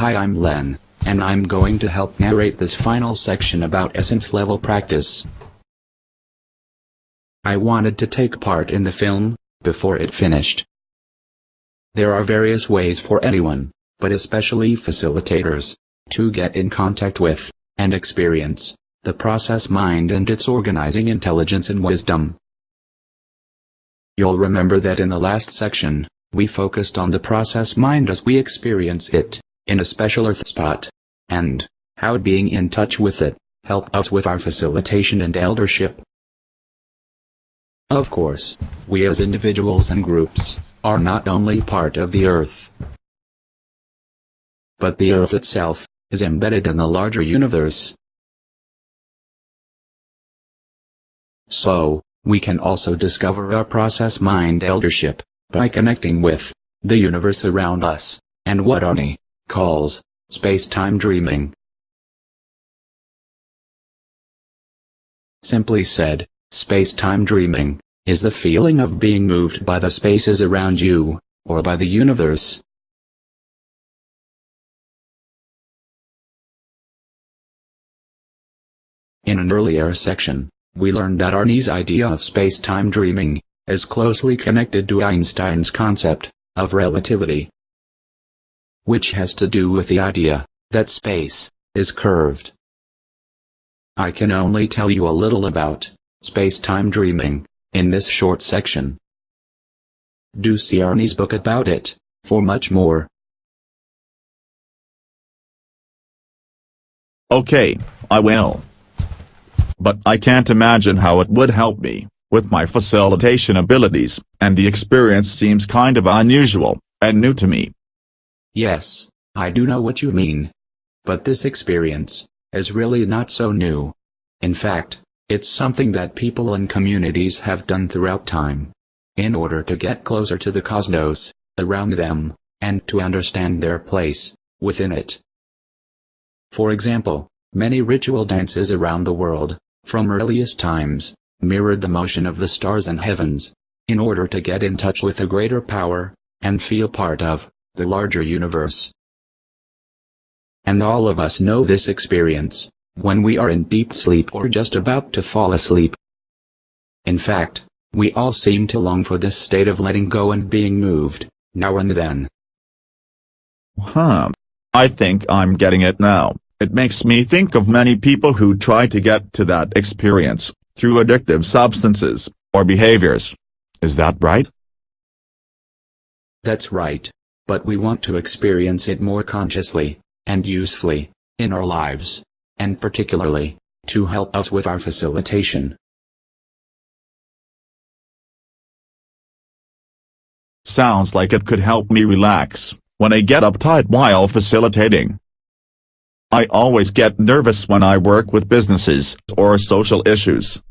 Hi, I'm Len, and I'm going to help narrate this final section about essence level practice. I wanted to take part in the film before it finished. There are various ways for anyone, but especially facilitators, to get in contact with and experience the process mind and its organizing intelligence and wisdom. You'll remember that in the last section, we focused on the process mind as we experience it in a special earth spot, and how being in touch with it help us with our facilitation and eldership. Of course, we as individuals and groups are not only part of the earth, but the earth itself is embedded in the larger universe. So, we can also discover our process mind eldership by connecting with the universe around us, and what Oni calls space-time dreaming. Simply said, space-time dreaming is the feeling of being moved by the spaces around you, or by the universe. In an earlier section, we learned that Arnie's idea of space-time dreaming is closely connected to Einstein's concept of relativity, which has to do with the idea that space is curved. I can only tell you a little about space-time dreaming in this short section. Do see Arnie's book about it for much more. Okay, I will. But I can't imagine how it would help me with my facilitation abilities, and the experience seems kind of unusual and new to me. Yes, I do know what you mean. But this experience is really not so new. In fact, it's something that people and communities have done throughout time, in order to get closer to the cosmos around them, and to understand their place within it. For example, many ritual dances around the world, from earliest times, mirrored the motion of the stars and heavens, in order to get in touch with a greater power, and feel part of the larger universe. And all of us know this experience when we are in deep sleep or just about to fall asleep. In fact, we all seem to long for this state of letting go and being moved, now and then. I think I'm getting it now. It makes me think of many people who try to get to that experience through addictive substances or behaviors. Is that right? That's right. But we want to experience it more consciously and usefully in our lives, and particularly to help us with our facilitation. Sounds like it could help me relax when I get uptight while facilitating. I always get nervous when I work with businesses or social issues.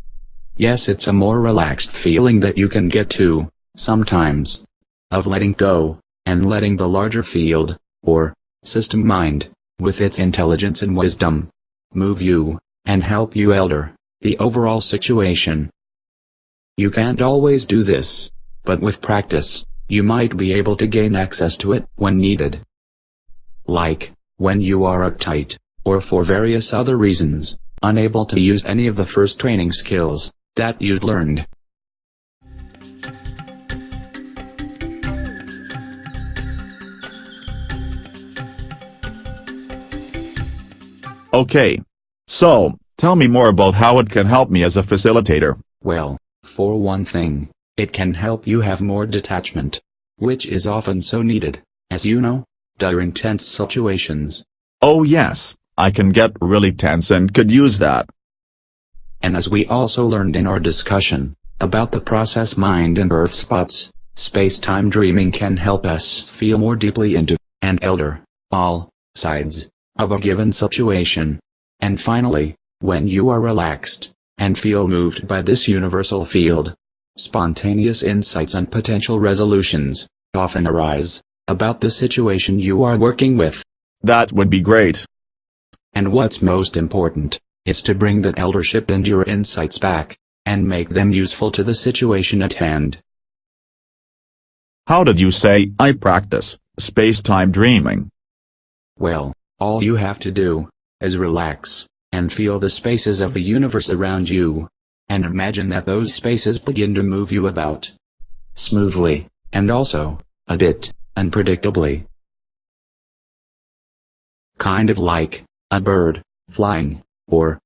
Yes, it's a more relaxed feeling that you can get to, sometimes, of letting go, and letting the larger field, or system mind, with its intelligence and wisdom, move you, and help you elder the overall situation. You can't always do this, but with practice, you might be able to gain access to it when needed. Like, when you are uptight, or for various other reasons, unable to use any of the first training skills that you've learned. Okay. So, tell me more about how it can help me as a facilitator. Well, for one thing, it can help you have more detachment, which is often so needed, as you know, during tense situations. Oh yes, I can get really tense and could use that. And as we also learned in our discussion about the process mind and earth spots, space-time dreaming can help us feel more deeply into and elder all sides of a given situation. And finally, when you are relaxed and feel moved by this universal field, spontaneous insights and potential resolutions often arise about the situation you are working with. That would be great. And what's most important is to bring that eldership and your insights back, and make them useful to the situation at hand. How did you say I practice space-time dreaming? Well, all you have to do is relax and feel the spaces of the universe around you, and imagine that those spaces begin to move you about smoothly, and also a bit unpredictably. Kind of like a bird flying, or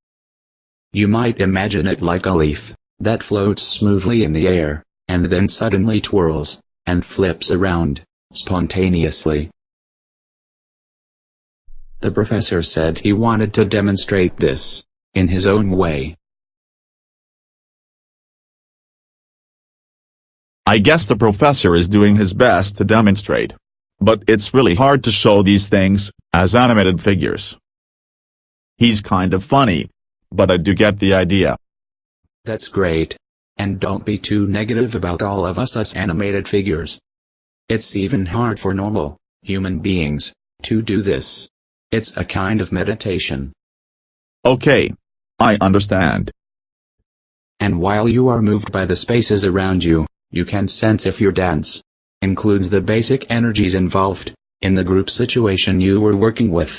you might imagine it like a leaf that floats smoothly in the air, and then suddenly twirls and flips around spontaneously. The professor said he wanted to demonstrate this in his own way. I guess the professor is doing his best to demonstrate. But it's really hard to show these things as animated figures. He's kind of funny, but I do get the idea. That's great. And don't be too negative about all of us animated figures. It's even hard for normal human beings to do this. It's a kind of meditation. Okay, I understand. And while you are moved by the spaces around you, you can sense if your dance includes the basic energies involved in the group situation you were working with.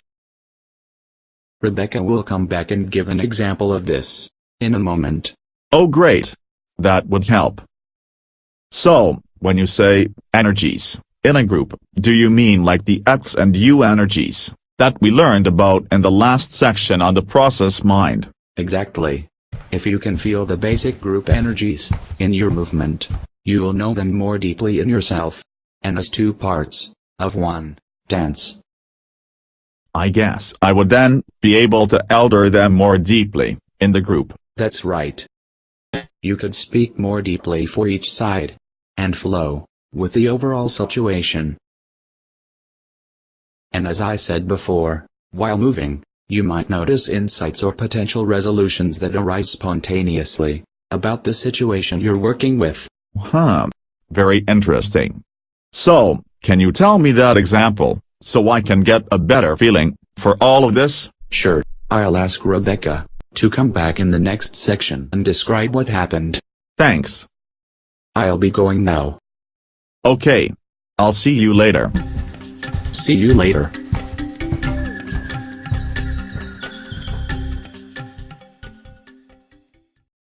Rebecca will come back and give an example of this in a moment. Oh great. That would help. So, when you say energies in a group, do you mean like the X and U energies that we learned about in the last section on the process mind? Exactly. If you can feel the basic group energies in your movement, you will know them more deeply in yourself, and as two parts of one dance. I guess I would then be able to elder them more deeply in the group. That's right. You could speak more deeply for each side, and flow with the overall situation. And as I said before, while moving, you might notice insights or potential resolutions that arise spontaneously about the situation you're working with. Very interesting. So, can you tell me that example, so I can get a better feeling for all of this? Sure, I'll ask Rebecca to come back in the next section and describe what happened. Thanks. I'll be going now. Okay. I'll see you later. See you later.